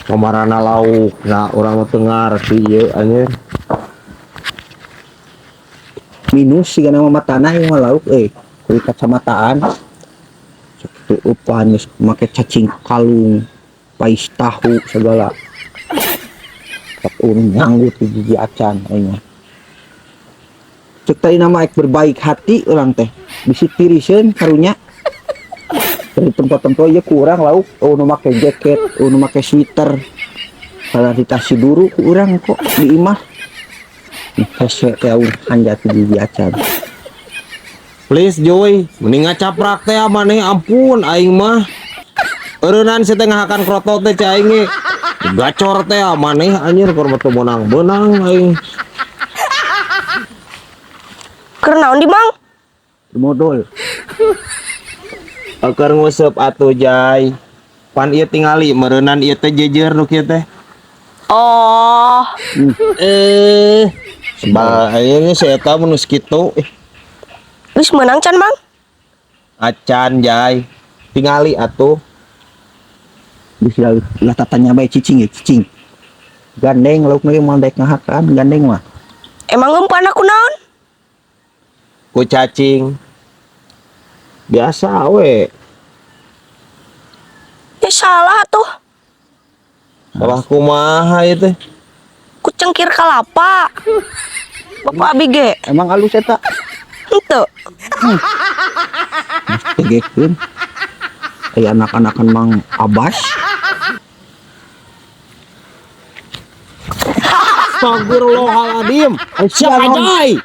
Kamarana lauk nah orang tengar sih ieu anjir minus sih nama matana yang lauk kulit kacamataan tuh upan geus make cacing kalung pais tahu segala tak nyanggut di gigi acan aing cek tadi nama ek berbaik hati orang teh bisi tiriseun karunya dari tempat-tempat ya kurang lauk nu make jaket nu make sweater kalau ditasi dulu kurang kok di imah hese teh hanjat di gigi acan. please Joy mending ngacaprak teh maneh ampun aing mah eureunnan setengah akan krotot teh cai aing gacor teh maneh anjir keur batu benang-benang aing Keur naon di Mang? Modal keur nguseup atuh Jay pan ieu tingali meureunnan ieu teh jejer nu kieu teh Oh, akhirnya saya tahu menus kitu geus meunang can Mang? acan Jay tingali atuh bisa lah tatanya bae cicing ya cicing gandeng lauk lagi mau dek ngahakan gandeng mah Emang umpan aku naon? ku cacing biasa we Ya salah tuh. salah kumaha ieu teh Ku cengkir kalapa. Bapak abi ge. emang halus eta Henteu. tegekeun aya anak-anakan mang abas Astagfirullahaladzim. Siapa Jay?